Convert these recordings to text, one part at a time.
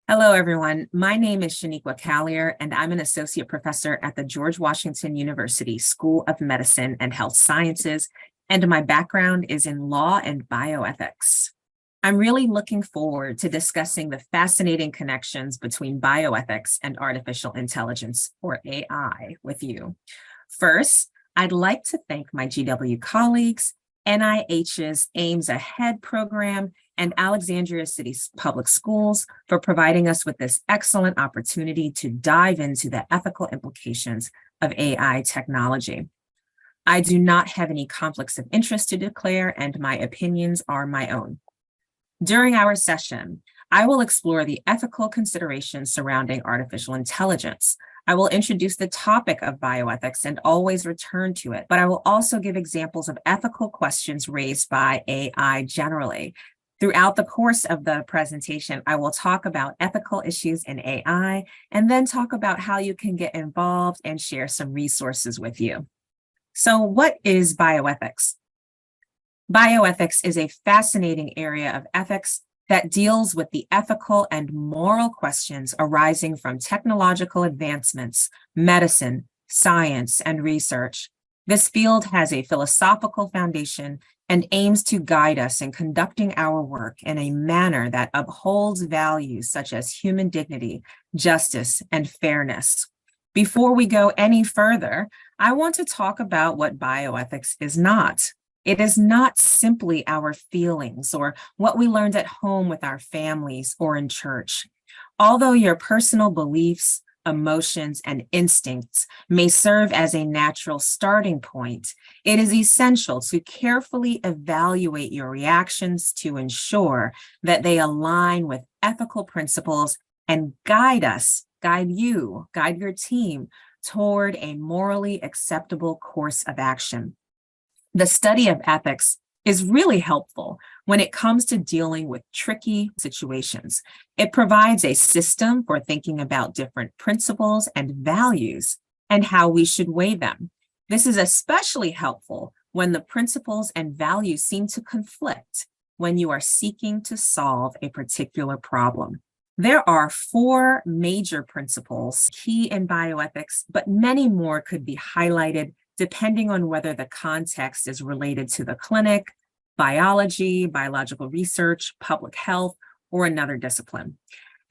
Hello, everyone. My name is Shawneequa Callier, and I'm an associate professor at the George Washington University School of Medicine and Health Sciences, and my background is in law and bioethics. I'm really looking forward to discussing the fascinating connections between bioethics and artificial intelligence, or AI, with you. First, I'd like to thank my GW colleagues, NIH's Aims Ahead program, and Alexandria City Public Schools for providing us with this excellent opportunity to dive into the ethical implications of AI technology. I do not have any conflicts of interest to declare, and my opinions are my own. During our session, I will explore the ethical considerations surrounding artificial intelligence. I will introduce the topic of bioethics and always return to it, but I will also give examples of ethical questions raised by AI generally. Throughout the course of the presentation, I will talk about ethical issues in AI and then talk about how you can get involved and share some resources with you. So what is bioethics? Bioethics is a fascinating area of ethics that deals with the ethical and moral questions arising from technological advancements, medicine, science, and research. This field has a philosophical foundation and aims to guide us in conducting our work in a manner that upholds values such as human dignity, justice, and fairness. Before we go any further, I want to talk about what bioethics is not. It is not simply our feelings or what we learned at home with our families or in church. Although your personal beliefs, emotions, and instincts may serve as a natural starting point, it is essential to carefully evaluate your reactions to ensure that they align with ethical principles and guide your team toward a morally acceptable course of action. The study of ethics is really helpful when it comes to dealing with tricky situations. It provides a system for thinking about different principles and values and how we should weigh them. This is especially helpful when the principles and values seem to conflict when you are seeking to solve a particular problem. There are 4 major principles key in bioethics, but many more could be highlighted depending on whether the context is related to the clinic, biology, biological research, public health, or another discipline.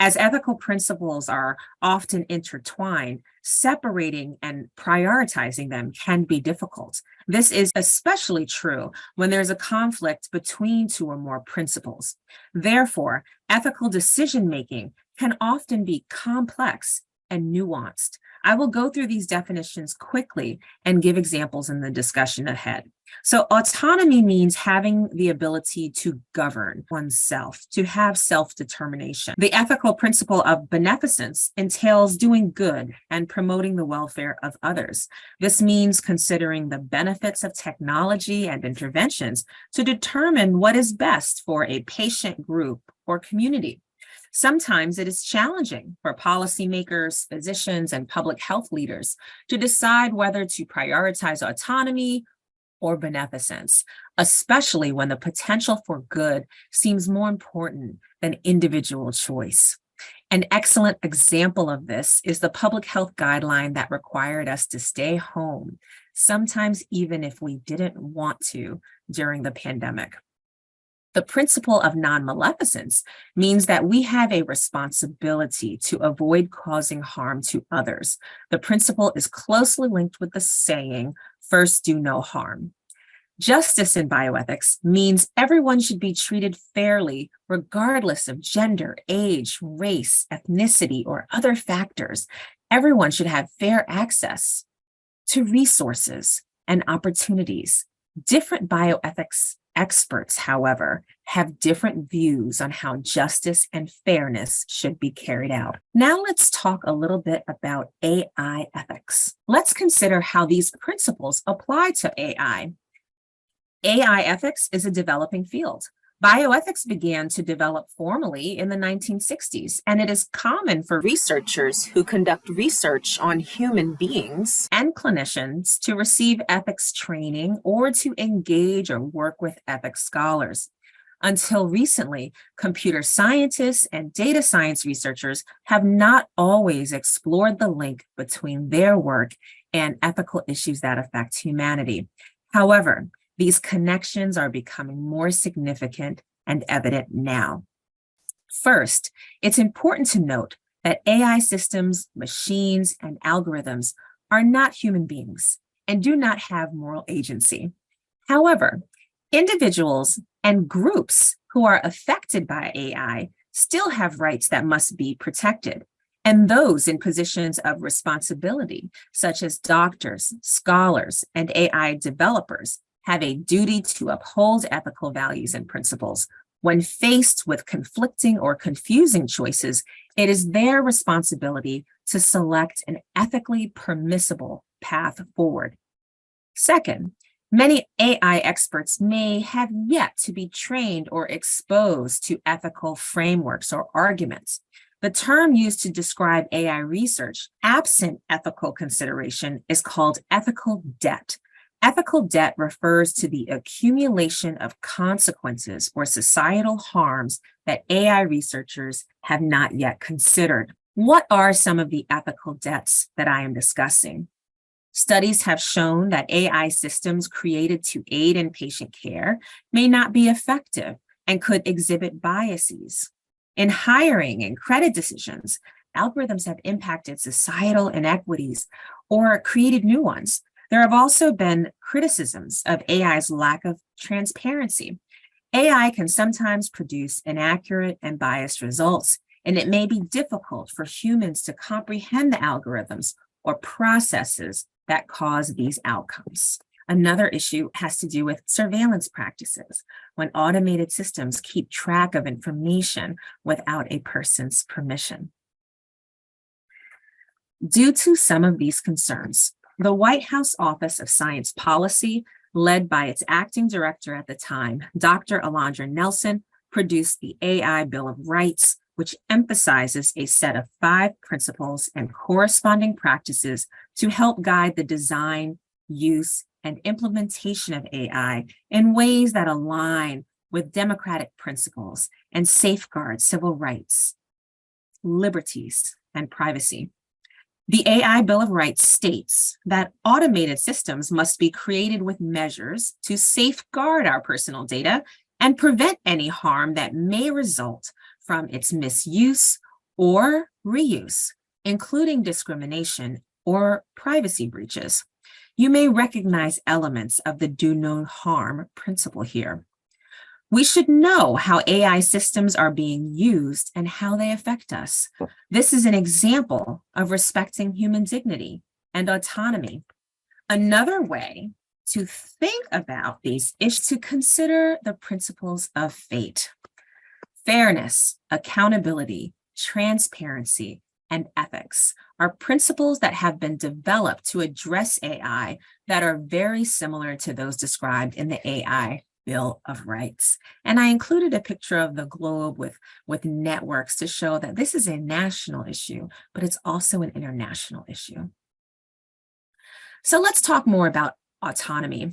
As ethical principles are often intertwined, separating and prioritizing them can be difficult. This is especially true when there's a conflict between 2 or more principles. Therefore, ethical decision-making can often be complex and nuanced. I will go through these definitions quickly and give examples in the discussion ahead. So autonomy means having the ability to govern oneself, to have self-determination. The ethical principle of beneficence entails doing good and promoting the welfare of others. This means considering the benefits of technology and interventions to determine what is best for a patient group or community. Sometimes it is challenging for policymakers, physicians, and public health leaders to decide whether to prioritize autonomy or beneficence, especially when the potential for good seems more important than individual choice. An excellent example of this is the public health guideline that required us to stay home, sometimes even if we didn't want to during the pandemic. The principle of non-maleficence means that we have a responsibility to avoid causing harm to others. The principle is closely linked with the saying, first do no harm. Justice in bioethics means everyone should be treated fairly, regardless of gender, age, race, ethnicity, or other factors. Everyone should have fair access to resources and opportunities. Different bioethics experts, however, have different views on how justice and fairness should be carried out. Now let's talk a little bit about AI ethics. Let's consider how these principles apply to AI. AI ethics is a developing field. Bioethics began to develop formally in the 1960s, and it is common for researchers who conduct research on human beings and clinicians to receive ethics training or to engage or work with ethics scholars. Until recently, computer scientists and data science researchers have not always explored the link between their work and ethical issues that affect humanity. However, these connections are becoming more significant and evident now. First, it's important to note that AI systems, machines, and algorithms are not human beings and do not have moral agency. However, individuals and groups who are affected by AI still have rights that must be protected. And those in positions of responsibility, such as doctors, scholars, and AI developers, have a duty to uphold ethical values and principles. When faced with conflicting or confusing choices, it is their responsibility to select an ethically permissible path forward. Second, many AI experts may have yet to be trained or exposed to ethical frameworks or arguments. The term used to describe AI research, absent ethical consideration, is called ethical debt. Ethical debt refers to the accumulation of consequences or societal harms that AI researchers have not yet considered. What are some of the ethical debts that I am discussing? Studies have shown that AI systems created to aid in patient care may not be effective and could exhibit biases. In hiring and credit decisions, algorithms have impacted societal inequities or created new ones. There have also been criticisms of AI's lack of transparency. AI can sometimes produce inaccurate and biased results, and it may be difficult for humans to comprehend the algorithms or processes that cause these outcomes. Another issue has to do with surveillance practices, when automated systems keep track of information without a person's permission. Due to some of these concerns, the White House Office of Science Policy, led by its acting director at the time, Dr. Alondra Nelson, produced the AI Bill of Rights, which emphasizes a set of 5 principles and corresponding practices to help guide the design, use, and implementation of AI in ways that align with democratic principles and safeguard civil rights, liberties, and privacy. The AI Bill of Rights states that automated systems must be created with measures to safeguard our personal data and prevent any harm that may result from its misuse or reuse, including discrimination or privacy breaches. You may recognize elements of the do no harm principle here. We should know how AI systems are being used and how they affect us. This is an example of respecting human dignity and autonomy. Another way to think about these is to consider the principles of fate. Fairness, accountability, transparency, and ethics are principles that have been developed to address AI that are very similar to those described in the AI Bill of Rights. And I included a picture of the globe with networks to show that this is a national issue, but it's also an international issue. So let's talk more about autonomy.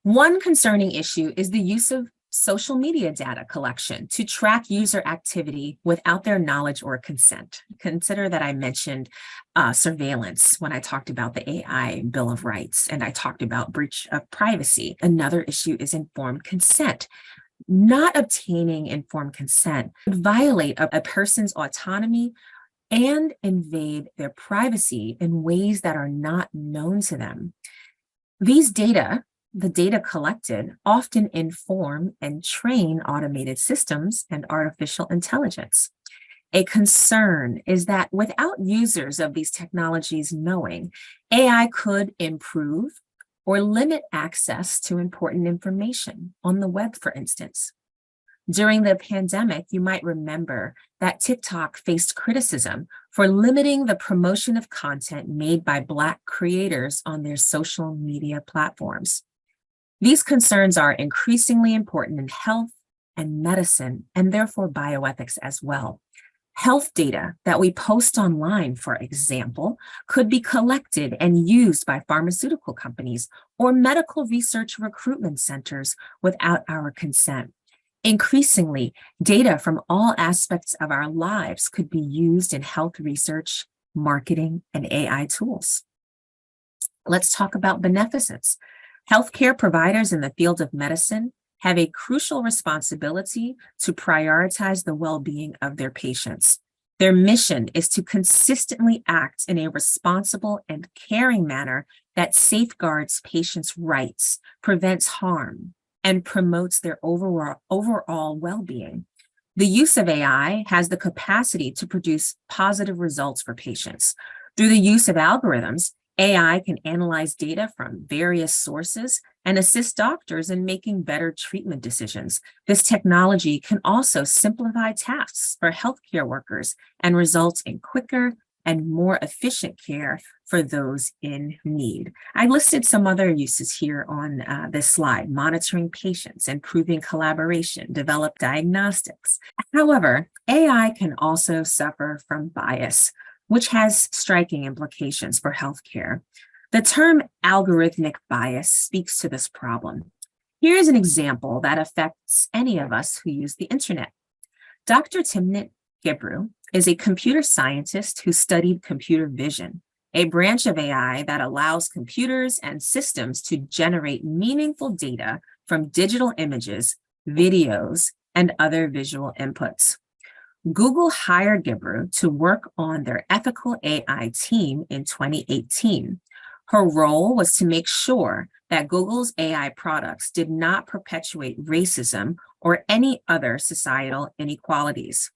One concerning issue is the use of social media data collection to track user activity without their knowledge or consent. Consider that I mentioned surveillance when I talked about the AI Bill of Rights, and I talked about breach of privacy. Another issue is informed consent. Not obtaining informed consent would violate a person's autonomy and invade their privacy in ways that are not known to them. These data, the data collected, often inform and train automated systems and artificial intelligence. A concern is that without users of these technologies knowing, AI could improve or limit access to important information on the web, for instance. During the pandemic, you might remember that TikTok faced criticism for limiting the promotion of content made by Black creators on their social media platforms. These concerns are increasingly important in health and medicine, and therefore bioethics as well. Health data that we post online, for example, could be collected and used by pharmaceutical companies or medical research recruitment centers without our consent. Increasingly, data from all aspects of our lives could be used in health research, marketing, and AI tools. Let's talk about beneficence. Healthcare providers in the field of medicine have a crucial responsibility to prioritize the well-being of their patients. Their mission is to consistently act in a responsible and caring manner that safeguards patients' rights, prevents harm, and promotes their overall well-being. The use of AI has the capacity to produce positive results for patients. Through the use of algorithms, AI can analyze data from various sources and assist doctors in making better treatment decisions. This technology can also simplify tasks for healthcare workers and result in quicker and more efficient care for those in need. I listed some other uses here on this slide: monitoring patients, improving collaboration, develop diagnostics. However, AI can also suffer from bias, which has striking implications for healthcare. The term algorithmic bias speaks to this problem. Here's an example that affects any of us who use the internet. Dr. Timnit Gebru is a computer scientist who studied computer vision, a branch of AI that allows computers and systems to generate meaningful data from digital images, videos, and other visual inputs. Google hired Gebru to work on their ethical AI team in 2018. Her role was to make sure that Google's AI products did not perpetuate racism or any other societal inequalities.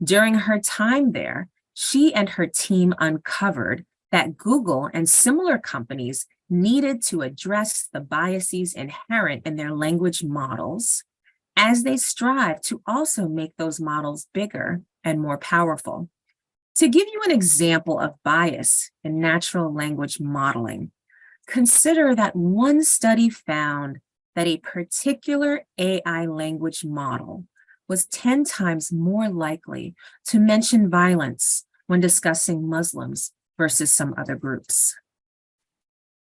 During her time there, she and her team uncovered that Google and similar companies needed to address the biases inherent in their language models as they strive to also make those models bigger and more powerful. To give you an example of bias in natural language modeling, consider that one study found that a particular AI language model was 10 times more likely to mention violence when discussing Muslims versus some other groups.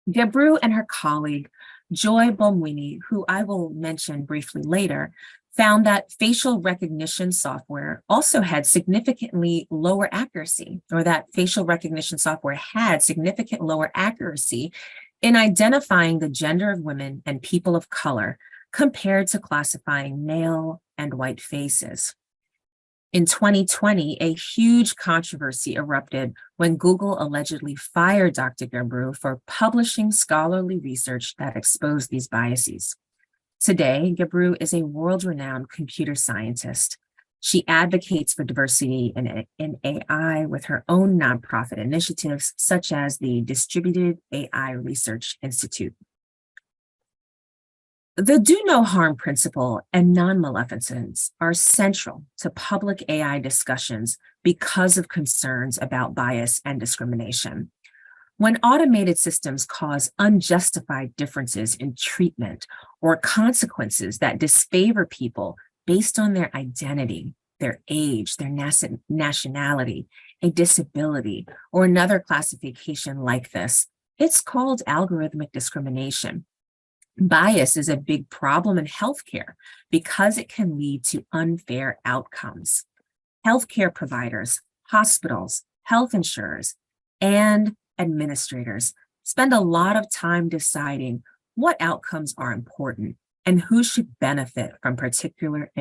Gebru and her colleague, Joy Bomwini, who I will mention briefly later, found that facial recognition software also had significantly lower accuracy, or that facial recognition software had significant lower accuracy in identifying the gender of women and people of color compared to classifying male and white faces. In 2020, a huge controversy erupted when Google allegedly fired Dr. Gebru for publishing scholarly research that exposed these biases. Today, Gebru is a world-renowned computer scientist. She advocates for diversity in AI with her own nonprofit initiatives, such as the Distributed AI Research Institute. The do no harm principle and non-maleficence are central to public AI discussions because of concerns about bias and discrimination. When automated systems cause unjustified differences in treatment or consequences that disfavor people based on their identity, their age, their nationality, a disability, or another classification like this, it's called algorithmic discrimination. Bias is a big problem in healthcare because it can lead to unfair outcomes. Healthcare providers, hospitals, health insurers, and administrators spend a lot of time deciding what outcomes are important and who should benefit from particular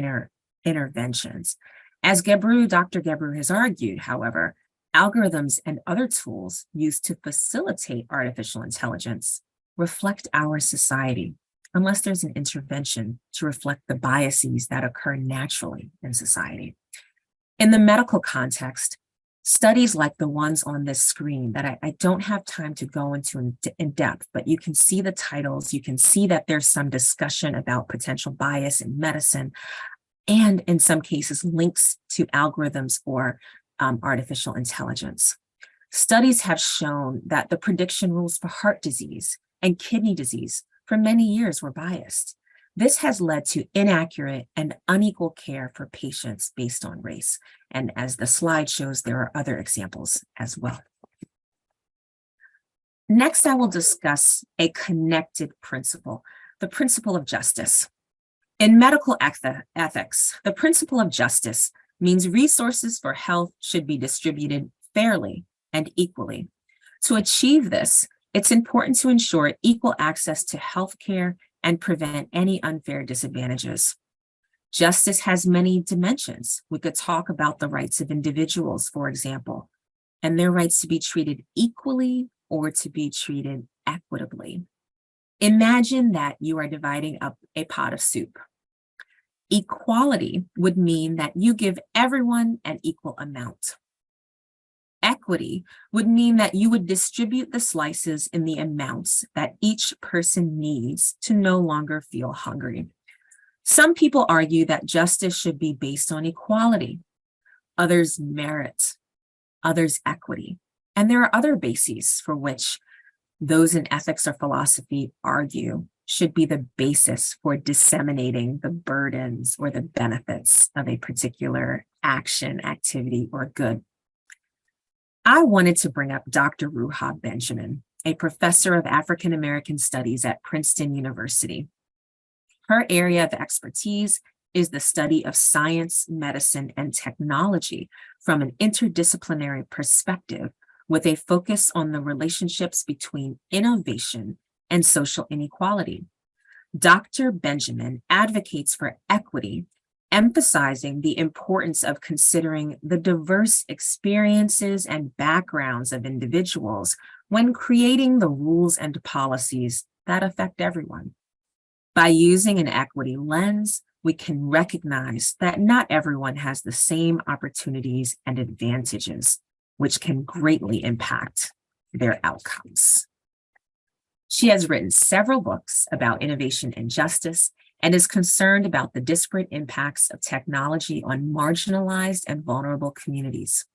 interventions. As Dr. Gebru has argued, however, algorithms and other tools used to facilitate artificial intelligence reflect our society, unless there's an intervention to reflect the biases that occur naturally in society. In the medical context, studies like the ones on this screen that I don't have time to go into in depth, but you can see the titles, you can see that there's some discussion about potential bias in medicine, and in some cases, links to algorithms or artificial intelligence. Studies have shown that the prediction rules for heart disease and kidney disease for many years were biased. This has led to inaccurate and unequal care for patients based on race. And as the slide shows, there are other examples as well. Next, I will discuss a connected principle, the principle of justice. In medical ethics, the principle of justice means resources for health should be distributed fairly and equally. To achieve this, it's important to ensure equal access to healthcare and prevent any unfair disadvantages. Justice has many dimensions. We could talk about the rights of individuals, for example, and their rights to be treated equally or to be treated equitably. Imagine that you are dividing up a pot of soup. Equality would mean that you give everyone an equal amount. Equity would mean that you would distribute the slices in the amounts that each person needs to no longer feel hungry. Some people argue that justice should be based on equality, others merit, others equity. And there are other bases for which those in ethics or philosophy argue should be the basis for disseminating the burdens or the benefits of a particular action, activity, or good. I wanted to bring up Dr. Ruha Benjamin, a professor of African American Studies at Princeton University. Her area of expertise is the study of science, medicine, and technology from an interdisciplinary perspective, with a focus on the relationships between innovation and social inequality. Dr. Benjamin advocates for equity, emphasizing the importance of considering the diverse experiences and backgrounds of individuals when creating the rules and policies that affect everyone. By using an equity lens, we can recognize that not everyone has the same opportunities and advantages, which can greatly impact their outcomes. She has written several books about innovation and justice and is concerned about the disparate impacts of technology on marginalized and vulnerable communities.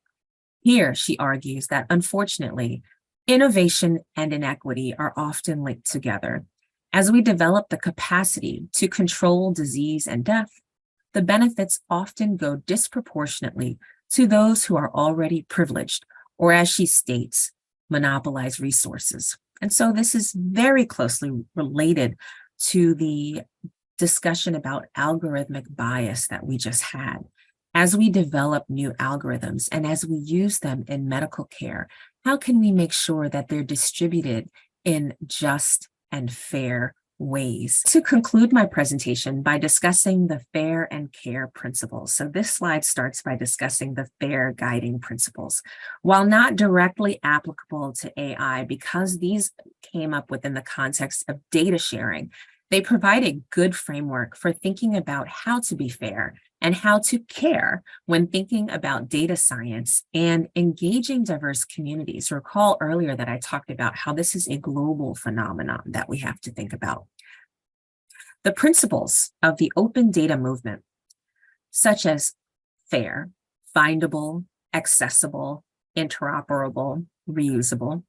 Here, she argues that unfortunately, innovation and inequity are often linked together. As we develop the capacity to control disease and death, the benefits often go disproportionately to those who are already privileged, or as she states, monopolize resources. And so this is very closely related to the discussion about algorithmic bias that we just had. As we develop new algorithms and as we use them in medical care, how can we make sure that they're distributed in just and fair ways? To conclude my presentation by discussing the FAIR and CARE principles. So this slide starts by discussing the FAIR guiding principles. While not directly applicable to AI, because these came up within the context of data sharing, they provide a good framework for thinking about how to be fair and how to care when thinking about data science and engaging diverse communities. Recall earlier that I talked about how this is a global phenomenon that we have to think about. The principles of the open data movement, such as fair, findable, accessible, interoperable, reusable,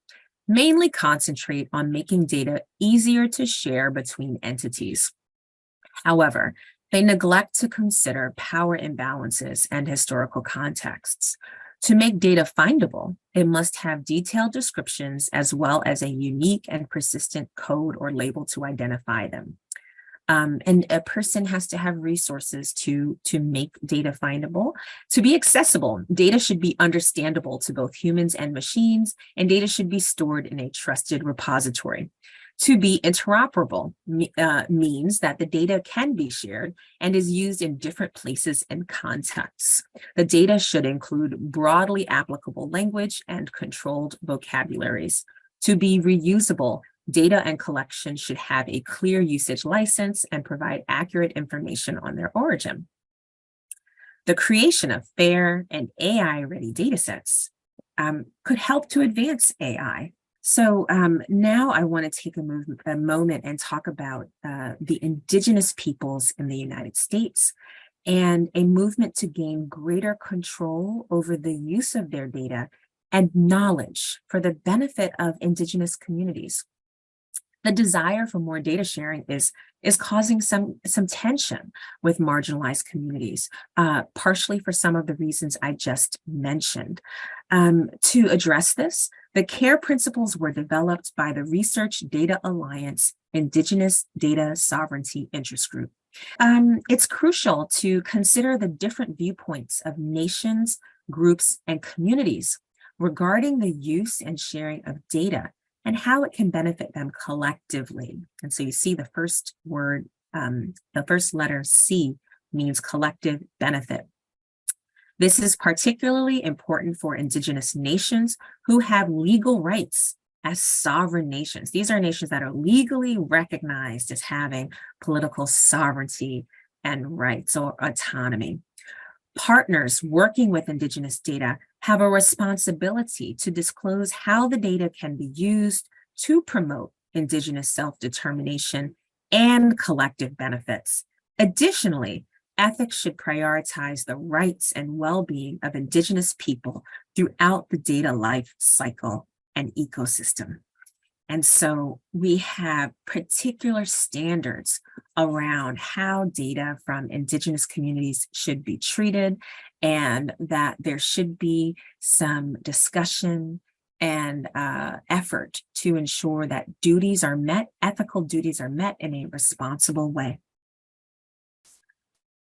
mainly concentrate on making data easier to share between entities. However, they neglect to consider power imbalances and historical contexts. To make data findable, it must have detailed descriptions as well as a unique and persistent code or label to identify them. And a person has to have resources to make data findable. To be accessible, data should be understandable to both humans and machines, and data should be stored in a trusted repository. To be interoperable means that the data can be shared and is used in different places and contexts. The data should include broadly applicable language and controlled vocabularies. To be reusable, data and collection should have a clear usage license and provide accurate information on their origin. The creation of fair and AI-ready datasets could help to advance AI. So now I want to take a moment and talk about the indigenous peoples in the United States and a movement to gain greater control over the use of their data and knowledge for the benefit of indigenous communities. The desire for more data sharing is causing some tension with marginalized communities, partially for some of the reasons I just mentioned. To address this, the CARE principles were developed by the Research Data Alliance Indigenous Data Sovereignty Interest Group, It's crucial to consider the different viewpoints of nations, groups, and communities regarding the use and sharing of data and how it can benefit them collectively. And so you see the first word, the first letter C means collective benefit. This is particularly important for Indigenous nations who have legal rights as sovereign nations. These are nations that are legally recognized as having political sovereignty and rights or autonomy. Partners working with Indigenous data have a responsibility to disclose how the data can be used to promote Indigenous self-determination and collective benefits. Additionally, ethics should prioritize the rights and well-being of Indigenous people throughout the data life cycle and ecosystem. And so we have particular standards around how data from Indigenous communities should be treated, and that there should be some discussion and effort to ensure that duties are met, ethical duties are met in a responsible way.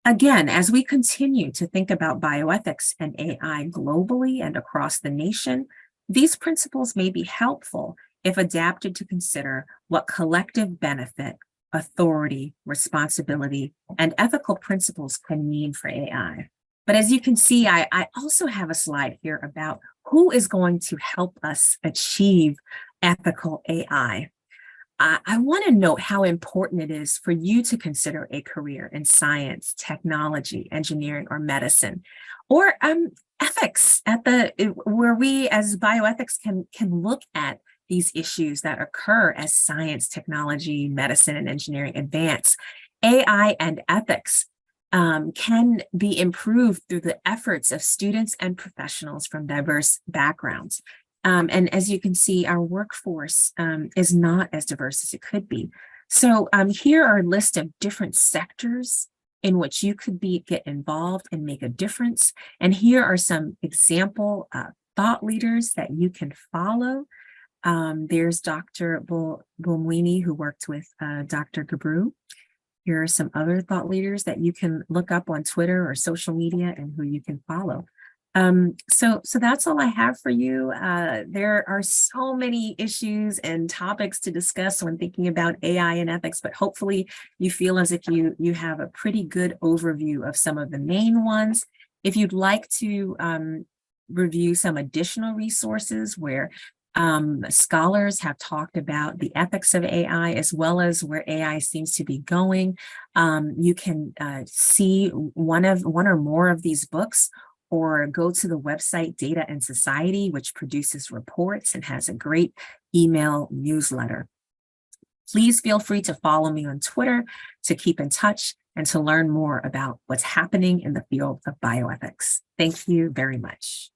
Again, as we continue to think about bioethics and AI globally and across the nation, these principles may be helpful if adapted to consider what collective benefit, authority, responsibility, and ethical principles can mean for AI. But as you can see, I also have a slide here about who is going to help us achieve ethical AI. I want to note how important it is for you to consider a career in science, technology, engineering, or medicine, or ethics where we as bioethics can look at these issues that occur as science, technology, medicine, and engineering advance. AI and ethics can be improved through the efforts of students and professionals from diverse backgrounds. And as you can see, our workforce is not as diverse as it could be. So here are a list of different sectors in which you could get involved and make a difference. And here are some example thought leaders that you can follow. There's Dr. Bulmwini, who worked with Dr. Gabru. Here are some other thought leaders that you can look up on Twitter or social media and who you can follow. So that's all I have for you. There are so many issues and topics to discuss when thinking about AI and ethics, but hopefully you feel as if you have a pretty good overview of some of the main ones. If you'd like to review some additional resources where scholars have talked about the ethics of AI as well as where AI seems to be going, you can see one or more of these books, or go to the website Data and Society, which produces reports and has a great email newsletter. Please feel free to follow me on Twitter to keep in touch and to learn more about what's happening in the field of bioethics. Thank you very much.